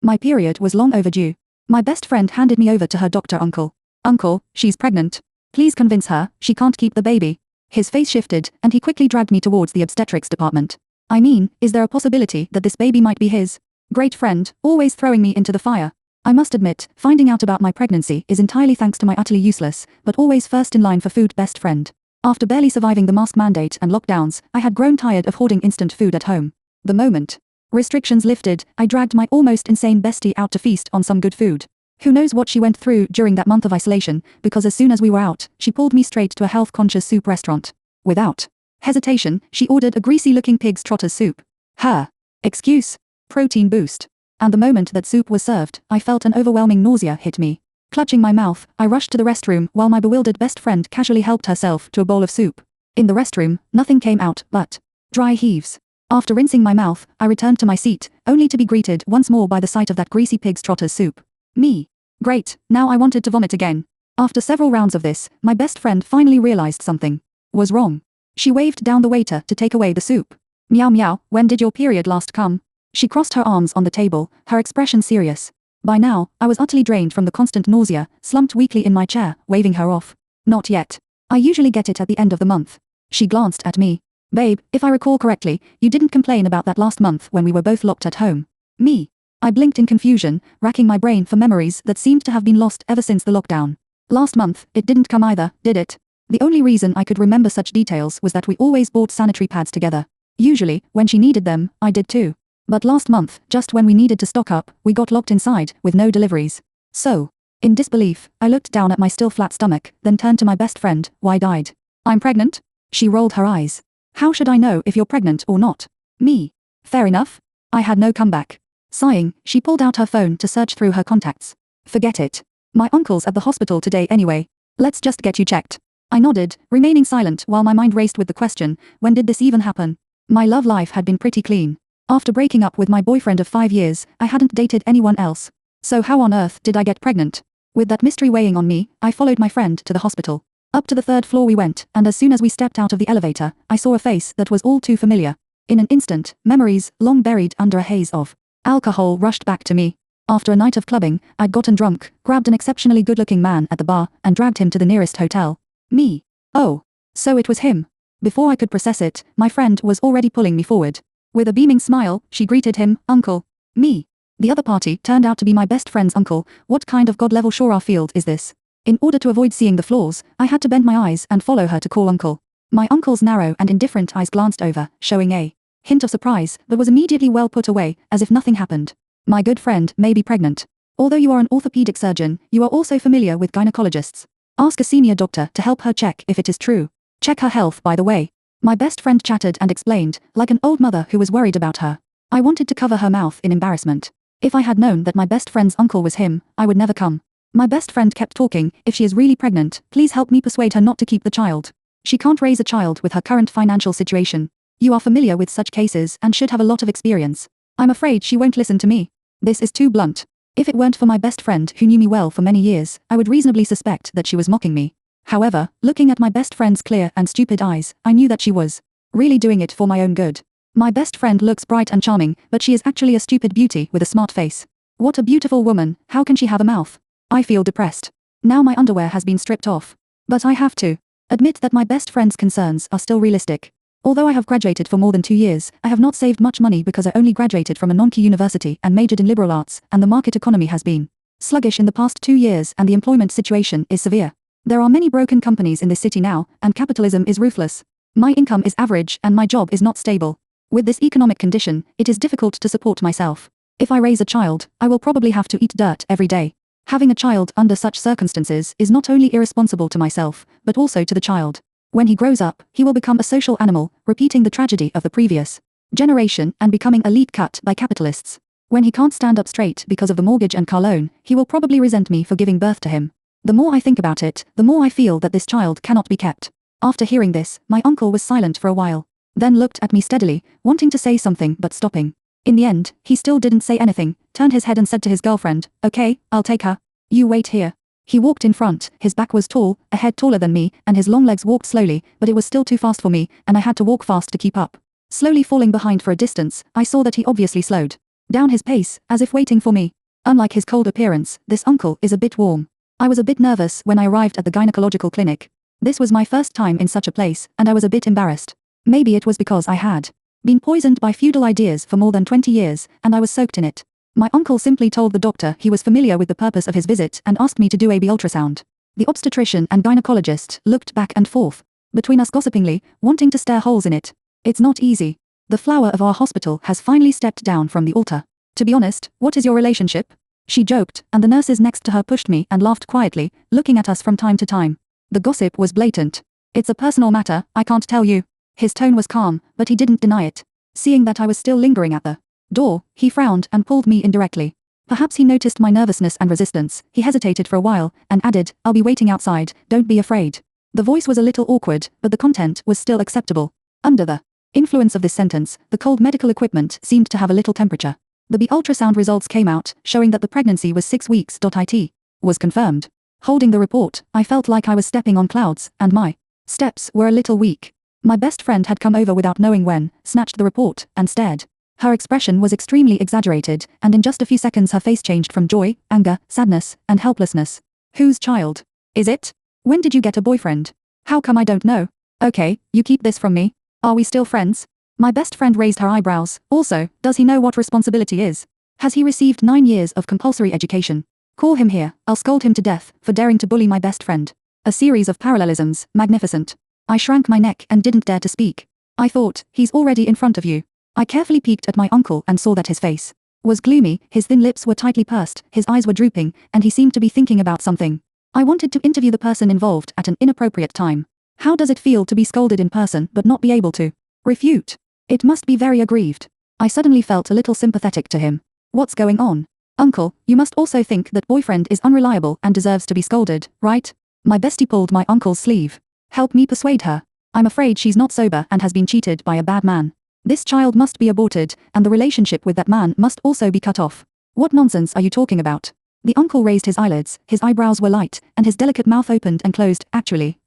My period was long overdue. My best friend handed me over to her doctor uncle. Uncle, she's pregnant. Please convince her, she can't keep the baby. His face shifted, and he quickly dragged me towards the obstetrics department. I mean, is there a possibility that this baby might be his? Great friend, always throwing me into the fire. I must admit, finding out about my pregnancy is entirely thanks to my utterly useless, but always first in line for food best friend. After barely surviving the mask mandate and lockdowns, I had grown tired of hoarding instant food at home. The moment restrictions lifted, I dragged my almost insane bestie out to feast on some good food. Who knows what she went through during that month of isolation, because as soon as we were out, she pulled me straight to a health-conscious soup restaurant. Without hesitation, she ordered a greasy-looking pig's trotters soup. Her excuse? Protein boost. And the moment that soup was served, I felt an overwhelming nausea hit me. Clutching my mouth, I rushed to the restroom while my bewildered best friend casually helped herself to a bowl of soup. In the restroom, nothing came out but dry heaves. After rinsing my mouth, I returned to my seat, only to be greeted once more by the sight of that greasy pig's trotters soup. Me. Great, now I wanted to vomit again. After several rounds of this, my best friend finally realized something was wrong. She waved down the waiter to take away the soup. Meow meow, when did your period last come? She crossed her arms on the table, her expression serious. By now, I was utterly drained from the constant nausea, slumped weakly in my chair, waving her off. Not yet. I usually get it at the end of the month. She glanced at me. Babe, if I recall correctly, you didn't complain about that last month when we were both locked at home. Me. I blinked in confusion, racking my brain for memories that seemed to have been lost ever since the lockdown. Last month, it didn't come either, did it? The only reason I could remember such details was that we always bought sanitary pads together. Usually, when she needed them, I did too. But last month, just when we needed to stock up, we got locked inside, with no deliveries. So, in disbelief, I looked down at my still flat stomach, then turned to my best friend, wide-eyed. I'm pregnant? She rolled her eyes. How should I know if you're pregnant or not? Me. Fair enough. I had no comeback. Sighing, she pulled out her phone to search through her contacts. Forget it. My uncle's at the hospital today anyway. Let's just get you checked. I nodded, remaining silent while my mind raced with the question, when did this even happen? My love life had been pretty clean. After breaking up with my boyfriend of 5 years, I hadn't dated anyone else. So how on earth did I get pregnant? With that mystery weighing on me, I followed my friend to the hospital. Up to the 3rd floor we went, and as soon as we stepped out of the elevator, I saw a face that was all too familiar. In an instant, memories, long buried under a haze of alcohol, rushed back to me. After a night of clubbing, I'd gotten drunk, grabbed an exceptionally good-looking man at the bar, and dragged him to the nearest hotel. Me. Oh. So it was him. Before I could process it, my friend was already pulling me forward. With a beaming smile, she greeted him, Uncle. Me. The other party turned out to be my best friend's uncle. What kind of god-level Shora field is this? In order to avoid seeing the flaws, I had to bend my eyes and follow her to call uncle. My uncle's narrow and indifferent eyes glanced over, showing a hint of surprise, but was immediately well put away, as if nothing happened. My good friend may be pregnant. Although you are an orthopedic surgeon, you are also familiar with gynecologists. Ask a senior doctor to help her check if it is true. Check her health, by the way. My best friend chattered and explained, like an old mother who was worried about her. I wanted to cover her mouth in embarrassment. If I had known that my best friend's uncle was him, I would never come. My best friend kept talking. If she is really pregnant, please help me persuade her not to keep the child. She can't raise a child with her current financial situation. You are familiar with such cases and should have a lot of experience. I'm afraid she won't listen to me. This is too blunt. If it weren't for my best friend who knew me well for many years, I would reasonably suspect that she was mocking me. However, looking at my best friend's clear and stupid eyes, I knew that she was really doing it for my own good. My best friend looks bright and charming, but she is actually a stupid beauty with a smart face. What a beautiful woman, how can she have a mouth? I feel depressed. Now my underwear has been stripped off. But I have to admit that my best friend's concerns are still realistic. Although I have graduated for more than 2 years, I have not saved much money because I only graduated from a non-key university and majored in liberal arts, and the market economy has been sluggish in the past 2 years and the employment situation is severe. There are many broken companies in this city now, and capitalism is ruthless. My income is average and my job is not stable. With this economic condition, it is difficult to support myself. If I raise a child, I will probably have to eat dirt every day. Having a child under such circumstances is not only irresponsible to myself, but also to the child. When he grows up, he will become a social animal, repeating the tragedy of the previous generation and becoming a lead cut by capitalists. When he can't stand up straight because of the mortgage and car loan, he will probably resent me for giving birth to him. The more I think about it, the more I feel that this child cannot be kept. After hearing this, my uncle was silent for a while, then looked at me steadily, wanting to say something but stopping. In the end, he still didn't say anything, turned his head and said to his girlfriend, "Okay, I'll take her. You wait here." He walked in front, his back was tall, a head taller than me, and his long legs walked slowly, but it was still too fast for me, and I had to walk fast to keep up. Slowly falling behind for a distance, I saw that he obviously slowed down his pace, as if waiting for me. Unlike his cold appearance, this uncle is a bit warm. I was a bit nervous when I arrived at the gynecological clinic. This was my first time in such a place, and I was a bit embarrassed. Maybe it was because I had been poisoned by feudal ideas for more than 20 years, and I was soaked in it. My uncle simply told the doctor he was familiar with the purpose of his visit and asked me to do a B ultrasound. The obstetrician and gynecologist looked back and forth between us gossipingly, wanting to stare holes in it. It's not easy. The flower of our hospital has finally stepped down from the altar. To be honest, what is your relationship? She joked, and the nurses next to her pushed me and laughed quietly, looking at us from time to time. The gossip was blatant. It's a personal matter, I can't tell you. His tone was calm, but he didn't deny it. Seeing that I was still lingering at the door, he frowned and pulled me indirectly. Perhaps he noticed my nervousness and resistance. He hesitated for a while, and added, I'll be waiting outside, don't be afraid. The voice was a little awkward, but the content was still acceptable. Under the influence of this sentence, the cold medical equipment seemed to have a little temperature. The B ultrasound results came out, showing that the pregnancy was 6 weeks. It was confirmed. Holding the report, I felt like I was stepping on clouds, and my steps were a little weak. My best friend had come over without knowing when, snatched the report, and stared. Her expression was extremely exaggerated, and in just a few seconds her face changed from joy, anger, sadness, and helplessness. Whose child is it? When did you get a boyfriend? How come I don't know? Okay, you keep this from me. Are we still friends? My best friend raised her eyebrows. Also, does he know what responsibility is? Has he received 9 years of compulsory education? Call him here, I'll scold him to death for daring to bully my best friend. A series of parallelisms, magnificent. I shrank my neck and didn't dare to speak. I thought, he's already in front of you. I carefully peeked at my uncle and saw that his face was gloomy, his thin lips were tightly pursed, his eyes were drooping, and he seemed to be thinking about something. I wanted to interview the person involved at an inappropriate time. How does it feel to be scolded in person but not be able to refute? It must be very aggrieved. I suddenly felt a little sympathetic to him. What's going on? Uncle, you must also think that boyfriend is unreliable and deserves to be scolded, right? My bestie pulled my uncle's sleeve. Help me persuade her. I'm afraid she's not sober and has been cheated by a bad man. This child must be aborted, and the relationship with that man must also be cut off. What nonsense are you talking about? The uncle raised his eyelids, his eyebrows were light, and his delicate mouth opened and closed. Actually,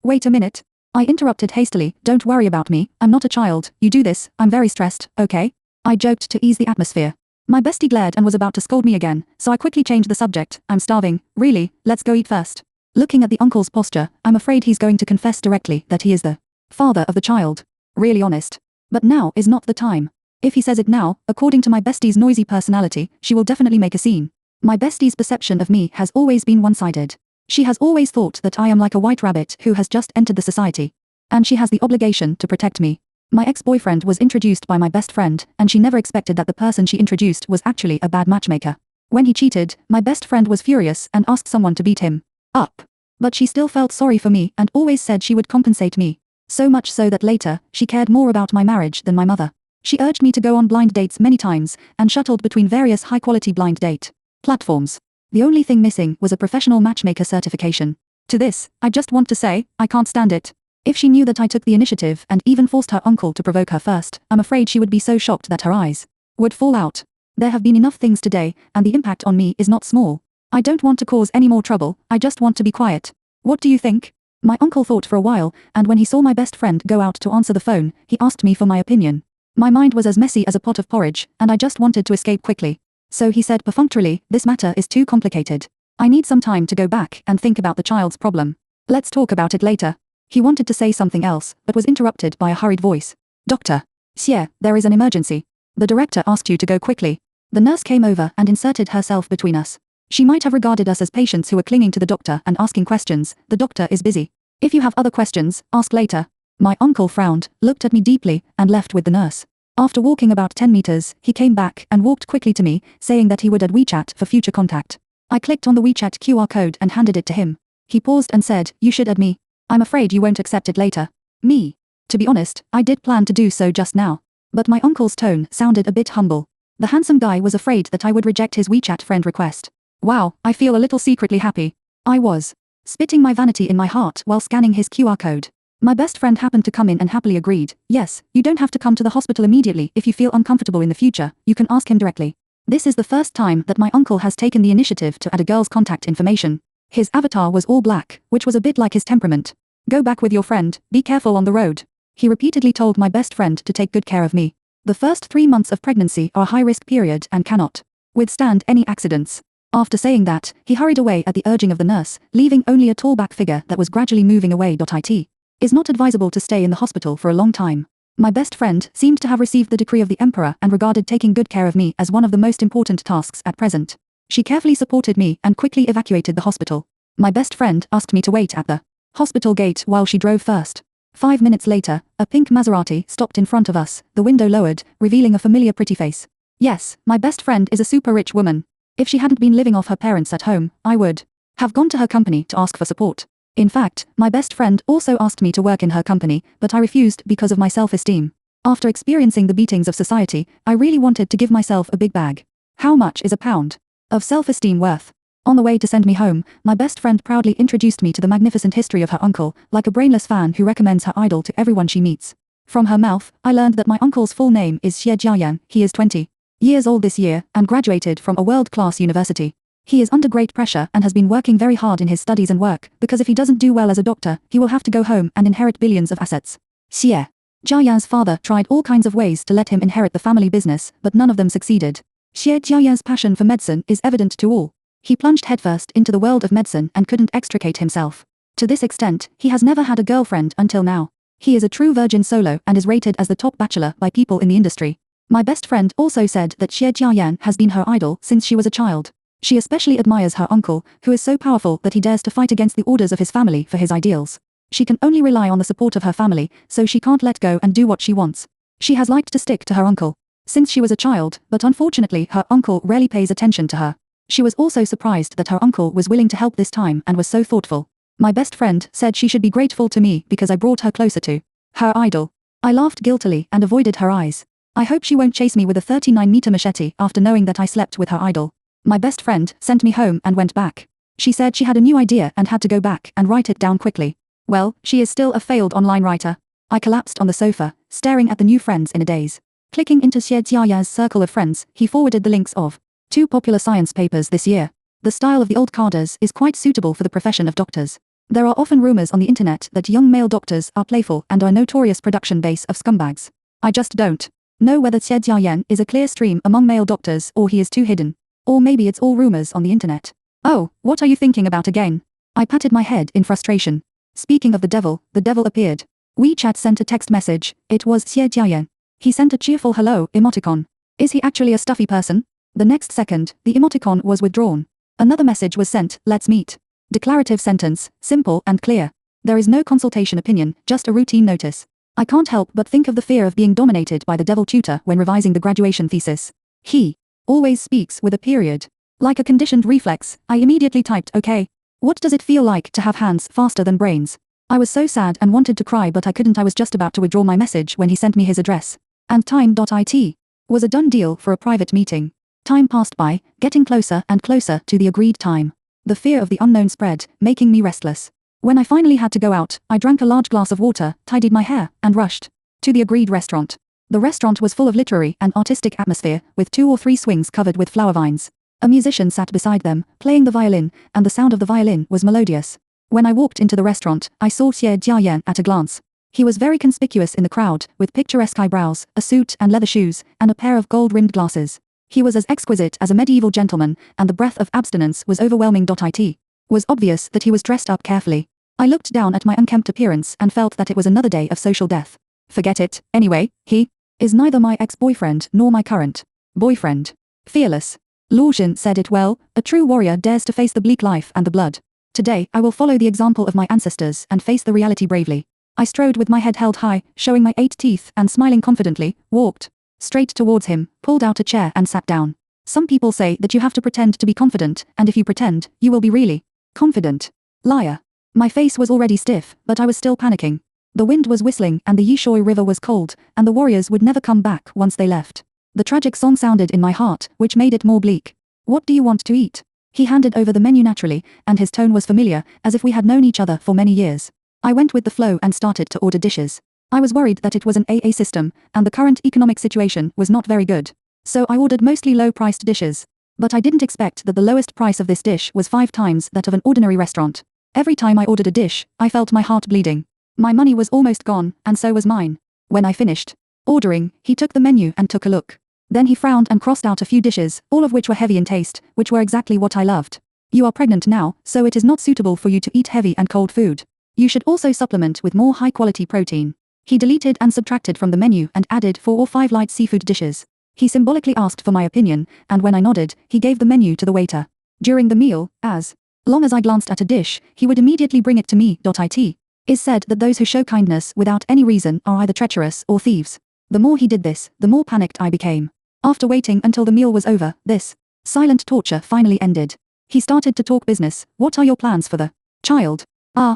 Wait a minute. I interrupted hastily, don't worry about me, I'm not a child, you do this, I'm very stressed, okay? I joked to ease the atmosphere. My bestie glared and was about to scold me again, so I quickly changed the subject. I'm starving, really, let's go eat first. Looking at the uncle's posture, I'm afraid he's going to confess directly that he is the father of the child. Really honest. But now is not the time. If he says it now, according to my bestie's noisy personality, she will definitely make a scene. My bestie's perception of me has always been one-sided. She has always thought that I am like a white rabbit who has just entered the society. And she has the obligation to protect me. My ex-boyfriend was introduced by my best friend, and she never expected that the person she introduced was actually a bad matchmaker. When he cheated, my best friend was furious and asked someone to beat him up. But she still felt sorry for me and always said she would compensate me. So much so that later, she cared more about my marriage than my mother. She urged me to go on blind dates many times, and shuttled between various high-quality blind date platforms. The only thing missing was a professional matchmaker certification. To this, I just want to say, I can't stand it. If she knew that I took the initiative and even forced her uncle to provoke her first, I'm afraid she would be so shocked that her eyes would fall out. There have been enough things today, and the impact on me is not small. I don't want to cause any more trouble, I just want to be quiet. What do you think? My uncle thought for a while, and when he saw my best friend go out to answer the phone, he asked me for my opinion. My mind was as messy as a pot of porridge, and I just wanted to escape quickly. So he said perfunctorily, this matter is too complicated. I need some time to go back and think about the child's problem. Let's talk about it later. He wanted to say something else, but was interrupted by a hurried voice. Doctor. Sir, there is an emergency. The director asked you to go quickly. The nurse came over and inserted herself between us. She might have regarded us as patients who were clinging to the doctor and asking questions. The doctor is busy. If you have other questions, ask later. My uncle frowned, looked at me deeply, and left with the nurse. After walking about 10 meters, he came back and walked quickly to me, saying that he would add WeChat for future contact. I clicked on the WeChat QR code and handed it to him. He paused and said, you should add me. I'm afraid you won't accept it later. Me. To be honest, I did plan to do so just now. But my uncle's tone sounded a bit humble. The handsome guy was afraid that I would reject his WeChat friend request. Wow, I feel a little secretly happy. I was spitting my vanity in my heart while scanning his QR code. My best friend happened to come in and happily agreed. Yes, you don't have to come to the hospital immediately if you feel uncomfortable in the future, you can ask him directly. This is the first time that my uncle has taken the initiative to add a girl's contact information. His avatar was all black, which was a bit like his temperament. Go back with your friend, be careful on the road. He repeatedly told my best friend to take good care of me. The first 3 months of pregnancy are a high-risk period and cannot withstand any accidents. After saying that, he hurried away at the urging of the nurse, leaving only a tall back figure that was gradually moving away. It is not advisable to stay in the hospital for a long time. My best friend seemed to have received the decree of the emperor and regarded taking good care of me as one of the most important tasks at present. She carefully supported me and quickly evacuated the hospital. My best friend asked me to wait at the hospital gate while she drove first. 5 minutes later, a pink Maserati stopped in front of us, the window lowered, revealing a familiar pretty face. Yes, my best friend is a super rich woman. If she hadn't been living off her parents at home, I would have gone to her company to ask for support. In fact, my best friend also asked me to work in her company, but I refused because of my self-esteem. After experiencing the beatings of society, I really wanted to give myself a big bag. How much is a pound of self-esteem worth? On the way to send me home, my best friend proudly introduced me to the magnificent history of her uncle, like a brainless fan who recommends her idol to everyone she meets. From her mouth, I learned that my uncle's full name is Xie Jiayan. He is 20 years old this year, and graduated from a world-class university. He is under great pressure and has been working very hard in his studies and work, because if he doesn't do well as a doctor, he will have to go home and inherit billions of assets. Xie Jiayan's father tried all kinds of ways to let him inherit the family business, but none of them succeeded. Xie Jiayan's passion for medicine is evident to all. He plunged headfirst into the world of medicine and couldn't extricate himself. To this extent, he has never had a girlfriend until now. He is a true virgin solo and is rated as the top bachelor by people in the industry. My best friend also said that Xie Jiayan has been her idol since she was a child. She especially admires her uncle, who is so powerful that he dares to fight against the orders of his family for his ideals. She can only rely on the support of her family, so she can't let go and do what she wants. She has liked to stick to her uncle since she was a child, but unfortunately her uncle rarely pays attention to her. She was also surprised that her uncle was willing to help this time and was so thoughtful. My best friend said she should be grateful to me because I brought her closer to her idol. I laughed guiltily and avoided her eyes. I hope she won't chase me with a 39-meter machete after knowing that I slept with her idol. My best friend sent me home and went back. She said she had a new idea and had to go back and write it down quickly. Well, she is still a failed online writer. I collapsed on the sofa, staring at the new friends in a daze. Clicking into Xie Jiayan's circle of friends, he forwarded the links of 2 popular science papers this year. The style of the old cadres is quite suitable for the profession of doctors. There are often rumors on the internet that young male doctors are playful and are a notorious production base of scumbags. I just don't know whether Xie Jiayan is a clear stream among male doctors or he is too hidden. Or maybe it's all rumors on the internet. Oh, what are you thinking about again? I patted my head in frustration. Speaking of the devil appeared. WeChat sent a text message. It was Xie Jiayan. He sent a cheerful hello emoticon. Is he actually a stuffy person? The next second, the emoticon was withdrawn. Another message was sent, let's meet. Declarative sentence, simple and clear. There is no consultation opinion, just a routine notice. I can't help but think of the fear of being dominated by the devil tutor when revising the graduation thesis. He always speaks with a period. Like a conditioned reflex, I immediately typed okay. What does it feel like to have hands faster than brains? I was so sad and wanted to cry but I couldn't. I was just about to withdraw my message when he sent me his address. And time.it was a done deal for a private meeting. Time passed by, getting closer and closer to the agreed time. The fear of the unknown spread, making me restless. When I finally had to go out, I drank a large glass of water, tidied my hair, and rushed to the agreed restaurant. The restaurant was full of literary and artistic atmosphere, with 2 or 3 swings covered with flower vines. A musician sat beside them, playing the violin, and the sound of the violin was melodious. When I walked into the restaurant, I saw Xie Jiayan at a glance. He was very conspicuous in the crowd, with picturesque eyebrows, a suit and leather shoes, and a pair of gold-rimmed glasses. He was as exquisite as a medieval gentleman, and the breath of abstinence was overwhelming. It was obvious that he was dressed up carefully. I looked down at my unkempt appearance and felt that it was another day of social death. Forget it, anyway, he is neither my ex-boyfriend nor my current boyfriend. Fearless. Luoxin said it well, a true warrior dares to face the bleak life and the blood. Today I will follow the example of my ancestors and face the reality bravely. I strode with my head held high, showing my 8 teeth and smiling confidently, walked straight towards him, pulled out a chair and sat down. Some people say that you have to pretend to be confident, and if you pretend, you will be really confident. Liar. My face was already stiff, but I was still panicking. The wind was whistling and the Yishui River was cold, and the warriors would never come back once they left. The tragic song sounded in my heart, which made it more bleak. What do you want to eat? He handed over the menu naturally, and his tone was familiar, as if we had known each other for many years. I went with the flow and started to order dishes. I was worried that it was an AA system, and the current economic situation was not very good. So I ordered mostly low-priced dishes. But I didn't expect that the lowest price of this dish was 5 times that of an ordinary restaurant. Every time I ordered a dish, I felt my heart bleeding. My money was almost gone, and so was mine. When I finished Ordering, he took the menu and took a look. Then he frowned and crossed out a few dishes, all of which were heavy in taste, which were exactly what I loved. You are pregnant now, so it is not suitable for you to eat heavy and cold food. You should also supplement with more high-quality protein. He deleted and subtracted from the menu and added 4 or 5 light seafood dishes. He symbolically asked for my opinion, and when I nodded, he gave the menu to the waiter. During the meal, as long as I glanced at a dish, he would immediately bring it to me. It is said that those who show kindness without any reason are either treacherous or thieves. The more he did this, the more panicked I became. After waiting until the meal was over, this silent torture finally ended. He started to talk business. What are your plans for the child?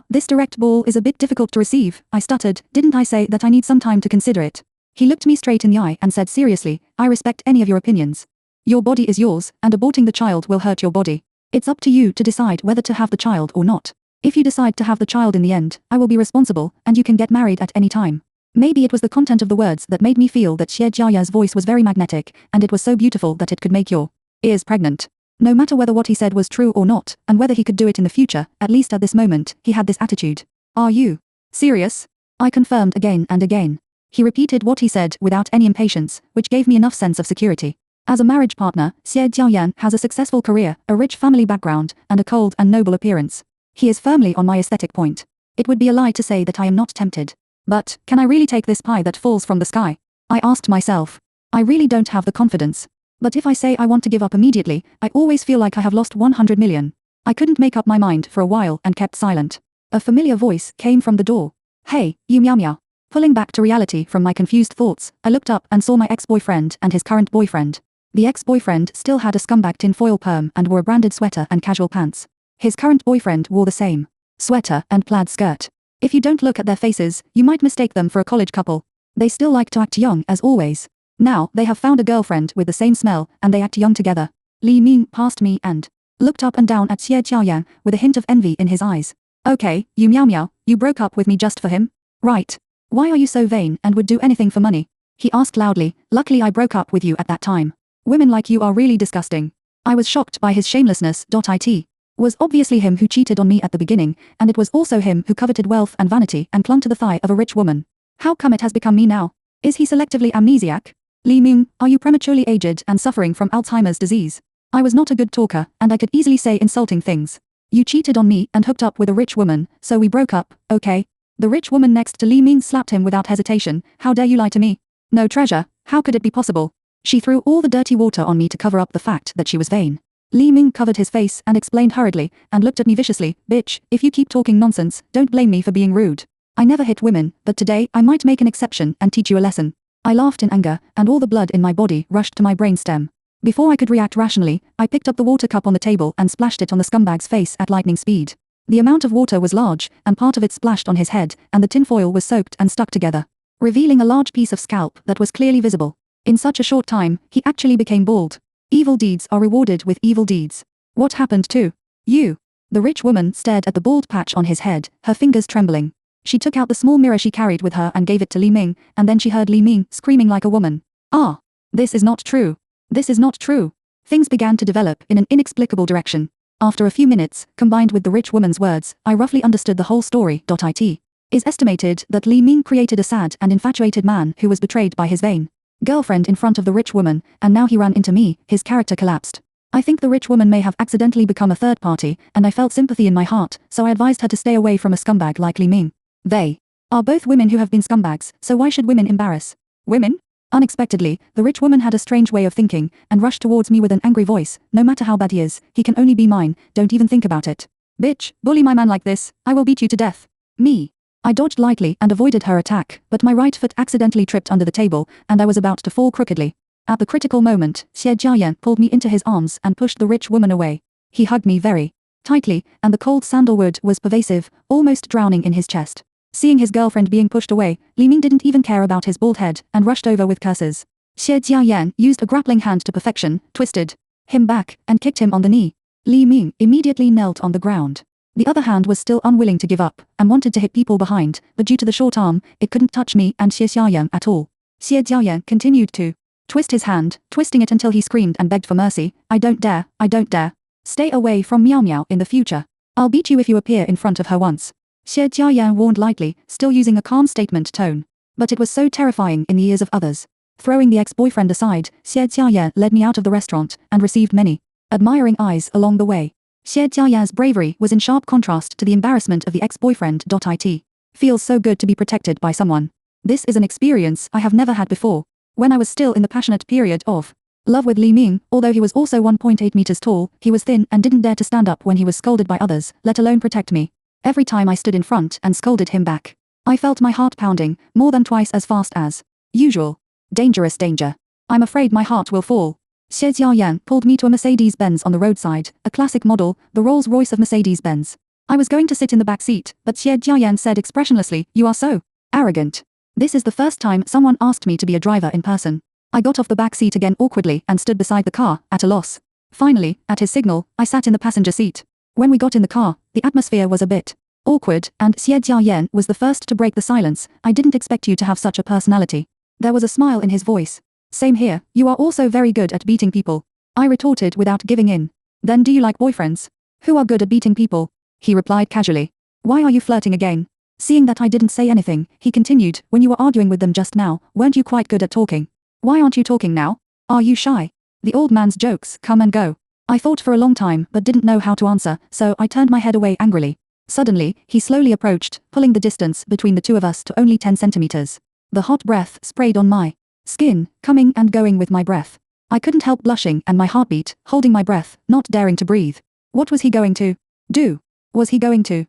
This direct ball is a bit difficult to receive, I stuttered. Didn't I say that I need some time to consider it? He looked me straight in the eye and said seriously, I respect any of your opinions. Your body is yours, and aborting the child will hurt your body. It's up to you to decide whether to have the child or not. If you decide to have the child in the end, I will be responsible, and you can get married at any time. Maybe it was the content of the words that made me feel that Xie Jiayan's voice was very magnetic, and it was so beautiful that it could make your ears pregnant. No matter whether what he said was true or not, and whether he could do it in the future, at least at this moment, he had this attitude. Are you serious? I confirmed again and again. He repeated what he said without any impatience, which gave me enough sense of security. As a marriage partner, Xie Jiayan has a successful career, a rich family background, and a cold and noble appearance. He is firmly on my aesthetic point. It would be a lie to say that I am not tempted. But, can I really take this pie that falls from the sky? I asked myself. I really don't have the confidence. But if I say I want to give up immediately, I always feel like I have lost 100 million. I couldn't make up my mind for a while and kept silent. A familiar voice came from the door. Hey, you meow meow. Pulling back to reality from my confused thoughts, I looked up and saw my ex-boyfriend and his current boyfriend. The ex-boyfriend still had a scumbag tinfoil perm and wore a branded sweater and casual pants. His current boyfriend wore the same sweater and plaid skirt. If you don't look at their faces, you might mistake them for a college couple. They still like to act young as always. Now, they have found a girlfriend with the same smell, and they act young together. Li Ming passed me and looked up and down at Xie Jiayan with a hint of envy in his eyes. Okay, you meow meow, you broke up with me just for him? Right. Why are you so vain and would do anything for money? He asked loudly. Luckily I broke up with you at that time. Women like you are really disgusting. I was shocked by his shamelessness. It was obviously him who cheated on me at the beginning, and it was also him who coveted wealth and vanity and clung to the thigh of a rich woman. How come it has become me now? Is he selectively amnesiac? Li Ming, are you prematurely aged and suffering from Alzheimer's disease? I was not a good talker, and I could easily say insulting things. You cheated on me and hooked up with a rich woman, so we broke up, okay? The rich woman next to Li Ming slapped him without hesitation. How dare you lie to me? No treasure, how could it be possible? She threw all the dirty water on me to cover up the fact that she was vain. Li Ming covered his face and explained hurriedly, and looked at me viciously. Bitch, if you keep talking nonsense, don't blame me for being rude. I never hit women, but today I might make an exception and teach you a lesson. I laughed in anger, and all the blood in my body rushed to my brainstem. Before I could react rationally, I picked up the water cup on the table and splashed it on the scumbag's face at lightning speed. The amount of water was large, and part of it splashed on his head, and the tinfoil was soaked and stuck together, revealing a large piece of scalp that was clearly visible. In such a short time, he actually became bald. Evil deeds are rewarded with evil deeds. What happened to you? The rich woman stared at the bald patch on his head, her fingers trembling. She took out the small mirror she carried with her and gave it to Li Ming, and then she heard Li Ming screaming like a woman. Ah! This is not true. This is not true. Things began to develop in an inexplicable direction. After a few minutes, combined with the rich woman's words, I roughly understood the whole story. It is estimated that Li Ming created a sad and infatuated man who was betrayed by his vain girlfriend in front of the rich woman, and now he ran into me. His character collapsed. I think the rich woman may have accidentally become a third party, and I felt sympathy in my heart, so I advised her to stay away from a scumbag like Li Ming. They are both women who have been scumbags, so why should women embarrass women? Unexpectedly, the rich woman had a strange way of thinking, and rushed towards me with an angry voice. No matter how bad he is, he can only be mine, don't even think about it. Bitch, bully my man like this, I will beat you to death. Me. I dodged lightly and avoided her attack, but my right foot accidentally tripped under the table, and I was about to fall crookedly. At the critical moment, Xie Jiayan pulled me into his arms and pushed the rich woman away. He hugged me very tightly, and the cold sandalwood was pervasive, almost drowning in his chest. Seeing his girlfriend being pushed away, Li Ming didn't even care about his bald head, and rushed over with curses. Xie Jiayan used a grappling hand to perfection, twisted him back, and kicked him on the knee. Li Ming immediately knelt on the ground. The other hand was still unwilling to give up, and wanted to hit people behind, but due to the short arm, it couldn't touch me and Xie Jiayan at all. Xie Jiayan continued to twist his hand, twisting it until he screamed and begged for mercy. I don't dare, I don't dare. Stay away from Meow Meow in the future. I'll beat you if you appear in front of her once. Xie Jiayan warned lightly, still using a calm statement tone. But it was so terrifying in the ears of others. Throwing the ex-boyfriend aside, Xie Jiayan led me out of the restaurant and received many admiring eyes along the way. Xie Jiayan's bravery was in sharp contrast to the embarrassment of the ex-boyfriend. It feels so good to be protected by someone. This is an experience I have never had before. When I was still in the passionate period of love with Li Ming, although he was also 1.8 meters tall, he was thin and didn't dare to stand up when he was scolded by others, let alone protect me. Every time I stood in front and scolded him back, I felt my heart pounding, more than twice as fast as usual. Dangerous danger. I'm afraid my heart will fall. Xie Jiayan pulled me to a Mercedes-Benz on the roadside, a classic model, the Rolls-Royce of Mercedes-Benz. I was going to sit in the back seat, but Xie Jiayan said expressionlessly, "You are so arrogant." This is the first time someone asked me to be a driver in person. I got off the back seat again awkwardly and stood beside the car, at a loss. Finally, at his signal, I sat in the passenger seat. When we got in the car, the atmosphere was a bit awkward, and Xie Jiayan was the first to break the silence. "I didn't expect you to have such a personality." There was a smile in his voice. "Same here, you are also very good at beating people." I retorted without giving in. "Then do you like boyfriends who are good at beating people?" He replied casually. "Why are you flirting again?" Seeing that I didn't say anything, he continued, "When you were arguing with them just now, weren't you quite good at talking? Why aren't you talking now? Are you shy?" The old man's jokes come and go. I thought for a long time but didn't know how to answer, so I turned my head away angrily. Suddenly, he slowly approached, pulling the distance between the two of us to only 10 centimeters. The hot breath sprayed on my skin, coming and going with my breath. I couldn't help blushing and my heartbeat, holding my breath, not daring to breathe. What was he going to do? Was he going to?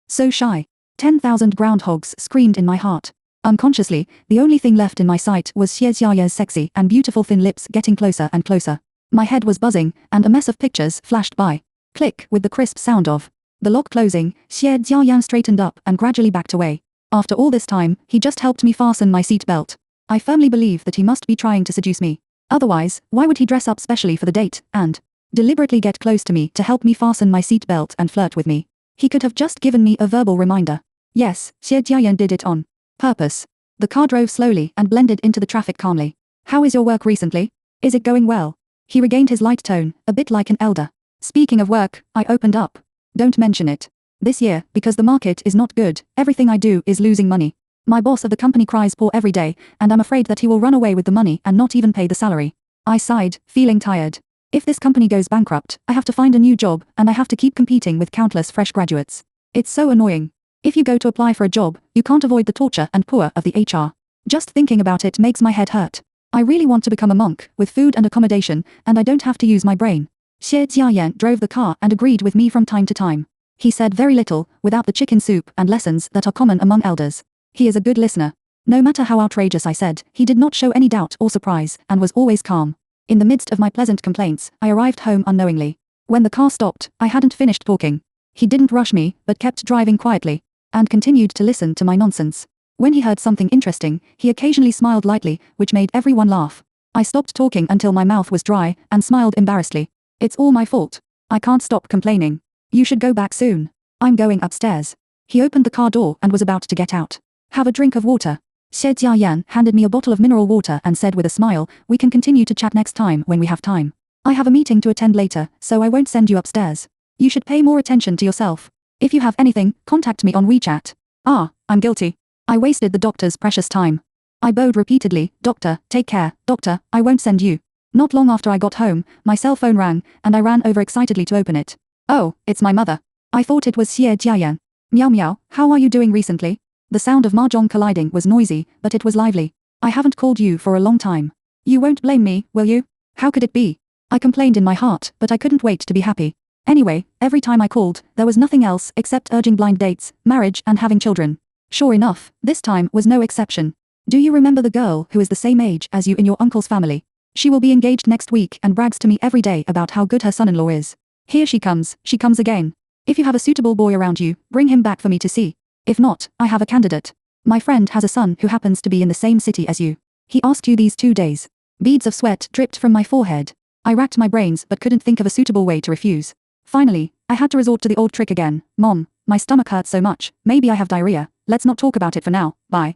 So shy. 10,000 groundhogs screamed in my heart. Unconsciously, the only thing left in my sight was Xie Jiayan's sexy and beautiful thin lips getting closer and closer. My head was buzzing, and a mess of pictures flashed by. Click with the crisp sound of the lock closing. Xie Jiayan straightened up and gradually backed away. After all this time, he just helped me fasten my seat belt. I firmly believe that he must be trying to seduce me. Otherwise, why would he dress up specially for the date and deliberately get close to me to help me fasten my seat belt and flirt with me? He could have just given me a verbal reminder. Yes, Xie Jiayan did it on purpose. The car drove slowly and blended into the traffic calmly. "How is your work recently? Is it going well?" He regained his light tone, a bit like an elder. "Speaking of work," I opened up. "Don't mention it. This year, because the market is not good, everything I do is losing money. My boss of the company cries poor every day, and I'm afraid that he will run away with the money and not even pay the salary." I sighed, feeling tired. If this company goes bankrupt, I have to find a new job, and I have to keep competing with countless fresh graduates. It's so annoying. If you go to apply for a job, you can't avoid the torture and poor of the HR. Just thinking about it makes my head hurt. I really want to become a monk, with food and accommodation, and I don't have to use my brain. Xie Jiayan drove the car and agreed with me from time to time. He said very little, without the chicken soup and lessons that are common among elders. He is a good listener. No matter how outrageous I said, he did not show any doubt or surprise, and was always calm. In the midst of my pleasant complaints, I arrived home unknowingly. When the car stopped, I hadn't finished talking. He didn't rush me, but kept driving quietly, and continued to listen to my nonsense. When he heard something interesting, he occasionally smiled lightly, which made everyone laugh. I stopped talking until my mouth was dry, and smiled embarrassedly. "It's all my fault. I can't stop complaining. You should go back soon. I'm going upstairs." He opened the car door and was about to get out. "Have a drink of water." Xie Jiayan handed me a bottle of mineral water and said with a smile, "We can continue to chat next time when we have time. I have a meeting to attend later, so I won't send you upstairs. You should pay more attention to yourself. If you have anything, contact me on WeChat." I'm guilty. I wasted the doctor's precious time. I bowed repeatedly, "Doctor, take care, doctor, I won't send you." Not long after I got home, my cell phone rang, and I ran over excitedly to open it. Oh, it's my mother. I thought it was Xie Jiayan. "Meow meow, how are you doing recently?" The sound of mahjong colliding was noisy, but it was lively. "I haven't called you for a long time. You won't blame me, will you?" How could it be? I complained in my heart, but I couldn't wait to be happy. Anyway, every time I called, there was nothing else except urging blind dates, marriage and having children. Sure enough, this time was no exception. "Do you remember the girl who is the same age as you in your uncle's family? She will be engaged next week and brags to me every day about how good her son-in-law is. Here she comes again. If you have a suitable boy around you, bring him back for me to see. If not, I have a candidate. My friend has a son who happens to be in the same city as you. He asked you these 2 days." Beads of sweat dripped from my forehead. I racked my brains but couldn't think of a suitable way to refuse. Finally, I had to resort to the old trick again. "Mom, my stomach hurts so much, maybe I have diarrhea, let's not talk about it for now, bye.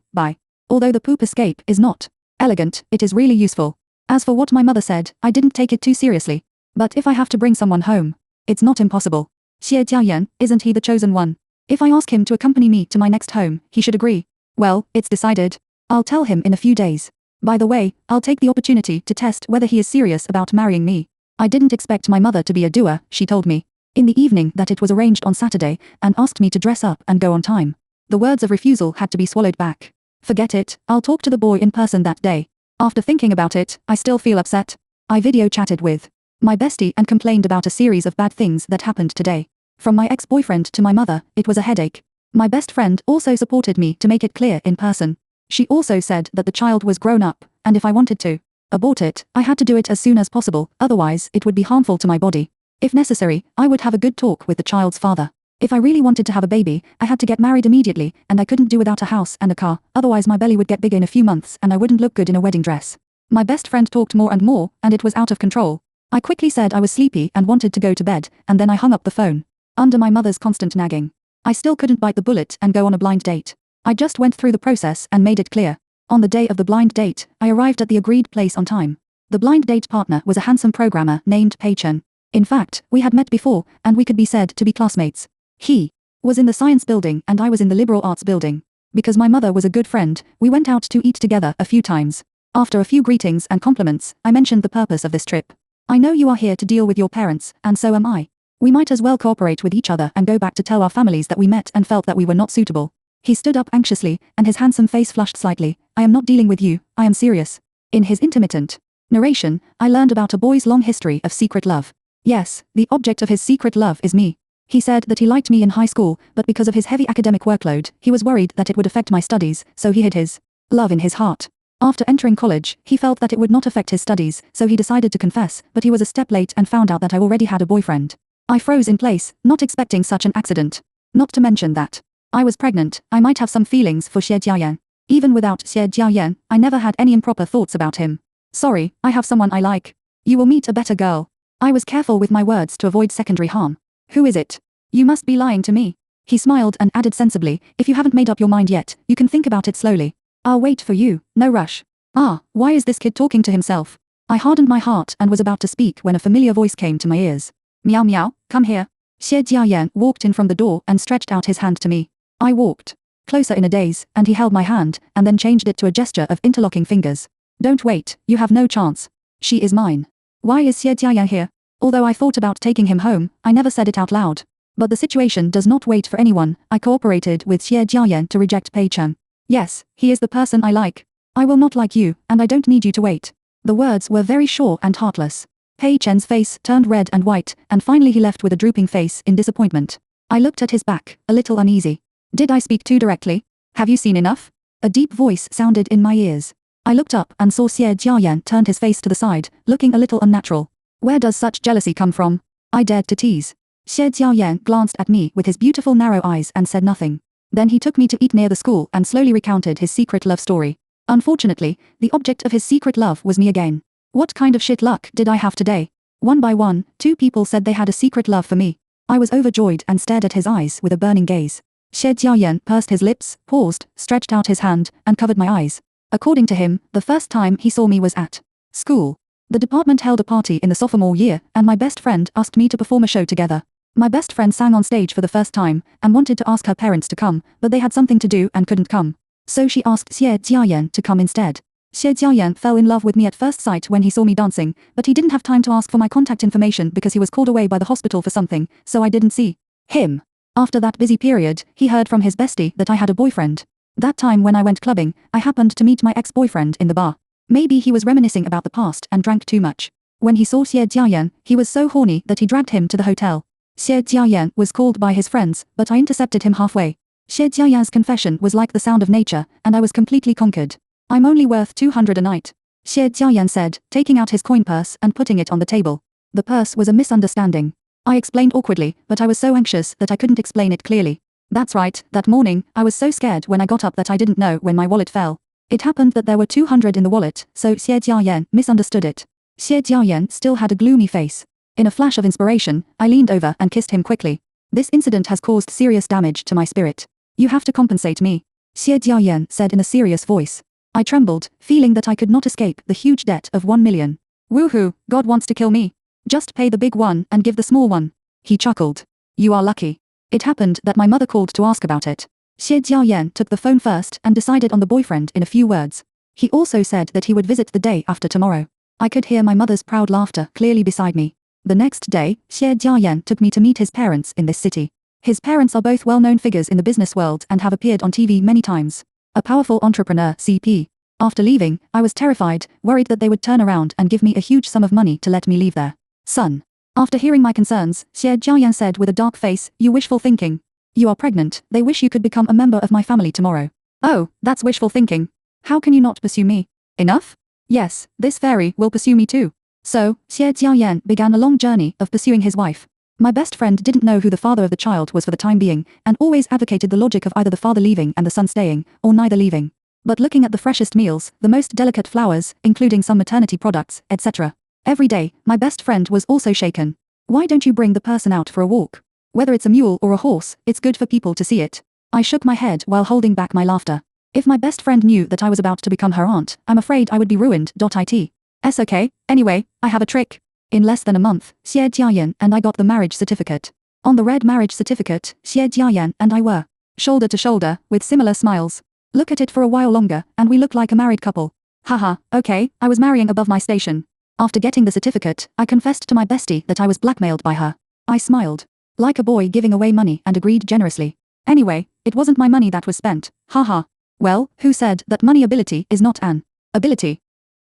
Although the poop escape is not elegant, it is really useful. As for what my mother said, I didn't take it too seriously. But if I have to bring someone home, it's not impossible. Xie Jiayan, isn't he the chosen one? If I ask him to accompany me to my next home, he should agree. Well, it's decided. I'll tell him in a few days. By the way, I'll take the opportunity to test whether he is serious about marrying me. I didn't expect my mother to be a doer, she told me. In the evening that it was arranged on Saturday, and asked me to dress up and go on time. The words of refusal had to be swallowed back. Forget it, I'll talk to the boy in person that day. After thinking about it, I still feel upset. I video chatted with my bestie and complained about a series of bad things that happened today. From my ex-boyfriend to my mother, it was a headache. My best friend also supported me to make it clear in person. She also said that the child was grown up, and if I wanted to abort it, I had to do it as soon as possible, otherwise it would be harmful to my body. If necessary, I would have a good talk with the child's father. If I really wanted to have a baby, I had to get married immediately, and I couldn't do without a house and a car, otherwise my belly would get bigger in a few months and I wouldn't look good in a wedding dress. My best friend talked more and more, and it was out of control. I quickly said I was sleepy and wanted to go to bed, and then I hung up the phone. Under my mother's constant nagging, I still couldn't bite the bullet and go on a blind date. I just went through the process and made it clear. On the day of the blind date, I arrived at the agreed place on time. The blind date partner was a handsome programmer named Pei Chen. In fact, we had met before, and we could be said to be classmates. He was in the science building and I was in the liberal arts building. Because my mother was a good friend, we went out to eat together a few times. After a few greetings and compliments, I mentioned the purpose of this trip. I know you are here to deal with your parents, and so am I. We might as well cooperate with each other and go back to tell our families that we met and felt that we were not suitable. He stood up anxiously, and his handsome face flushed slightly. I am not dealing with you, I am serious. In his intermittent narration, I learned about a boy's long history of secret love. Yes, the object of his secret love is me. He said that he liked me in high school, but because of his heavy academic workload, he was worried that it would affect my studies, so he hid his love in his heart. After entering college, he felt that it would not affect his studies, so he decided to confess, but he was a step late and found out that I already had a boyfriend. I froze in place, not expecting such an accident. Not to mention that I was pregnant, I might have some feelings for Xie Jiayan. Even without Xie Jiayan, I never had any improper thoughts about him. Sorry, I have someone I like. You will meet a better girl. I was careful with my words to avoid secondary harm. Who is it? You must be lying to me. He smiled and added sensibly, if you haven't made up your mind yet, you can think about it slowly. I'll wait for you, no rush. Ah, why is this kid talking to himself? I hardened my heart and was about to speak when a familiar voice came to my ears. Meow meow, come here. Xie Jiayan walked in from the door and stretched out his hand to me. I walked closer in a daze, and he held my hand, and then changed it to a gesture of interlocking fingers. Don't wait, you have no chance. She is mine. Why is Xie Jiayan here? Although I thought about taking him home, I never said it out loud. But the situation does not wait for anyone. I cooperated with Xie Jiayan to reject Pei Chen. Yes, he is the person I like. I will not like you, and I don't need you to wait. The words were very short and heartless. Pei Chen's face turned red and white, and finally he left with a drooping face in disappointment. I looked at his back, a little uneasy. Did I speak too directly? Have you seen enough? A deep voice sounded in my ears. I looked up and saw Xie Jiayan turned his face to the side, looking a little unnatural. Where does such jealousy come from? I dared to tease. Xie Jiayan glanced at me with his beautiful narrow eyes and said nothing. Then he took me to eat near the school and slowly recounted his secret love story. Unfortunately, the object of his secret love was me again. What kind of shit luck did I have today? One by one, 2 people said they had a secret love for me. I was overjoyed and stared at his eyes with a burning gaze. Xie Jiayan pursed his lips, paused, stretched out his hand, and covered my eyes. According to him, the first time he saw me was at school. The department held a party in the sophomore year, and my best friend asked me to perform a show together. My best friend sang on stage for the first time, and wanted to ask her parents to come, but they had something to do and couldn't come. So she asked Xie Jiayan to come instead. Xie Jiayan fell in love with me at first sight when he saw me dancing, but he didn't have time to ask for my contact information because he was called away by the hospital for something, so I didn't see him. After that busy period, he heard from his bestie that I had a boyfriend. That time when I went clubbing, I happened to meet my ex-boyfriend in the bar. Maybe he was reminiscing about the past and drank too much. When he saw Xie Jiayan, he was so horny that he dragged him to the hotel. Xie Jiayan was called by his friends, but I intercepted him halfway. Xie Jiayan's confession was like the sound of nature, and I was completely conquered. I'm only worth 200 a night. Xie Jiayan said, taking out his coin purse and putting it on the table. The purse was a misunderstanding. I explained awkwardly, but I was so anxious that I couldn't explain it clearly. That's right, that morning, I was so scared when I got up that I didn't know when my wallet fell. It happened that there were 200 in the wallet, so Xie Jiayan misunderstood it. Xie Jiayan still had a gloomy face. In a flash of inspiration, I leaned over and kissed him quickly. This incident has caused serious damage to my spirit. You have to compensate me, Xie Jiayan said in a serious voice. I trembled, feeling that I could not escape the huge debt of 1 million. Woohoo, God wants to kill me. Just pay the big one and give the small one. He chuckled. You are lucky. It happened that my mother called to ask about it. Xie Jiayan took the phone first and decided on the boyfriend in a few words. He also said that he would visit the day after tomorrow. I could hear my mother's proud laughter clearly beside me. The next day, Xie Jiayan took me to meet his parents in this city. His parents are both well-known figures in the business world and have appeared on TV many times. A powerful entrepreneur, CP. After leaving, I was terrified, worried that they would turn around and give me a huge sum of money to let me leave there. Son. After hearing my concerns, Xie Jiayan said with a dark face, "You wishful thinking. You are pregnant, they wish you could become a member of my family tomorrow." "Oh, that's wishful thinking. How can you not pursue me? Enough? Yes, this fairy will pursue me too." So, Xie Jiayan began a long journey of pursuing his wife. My best friend didn't know who the father of the child was for the time being, and always advocated the logic of either the father leaving and the son staying, or neither leaving. But looking at the freshest meals, the most delicate flowers, including some maternity products, etc. Every day, my best friend was also shaken. "Why don't you bring the person out for a walk? Whether it's a mule or a horse, it's good for people to see it." I shook my head while holding back my laughter. If my best friend knew that I was about to become her aunt, I'm afraid I would be ruined. It's okay, anyway, I have a trick. In less than a month, Xie Jiayan and I got the marriage certificate. On the red marriage certificate, Xie Jiayan and I were shoulder to shoulder, with similar smiles. Look at it for a while longer, and we look like a married couple. Haha, okay, I was marrying above my station. After getting the certificate, I confessed to my bestie that I was blackmailed by her. I smiled. Like a boy giving away money and agreed generously. Anyway, it wasn't my money that was spent. Haha. Well, who said that money ability is not an ability?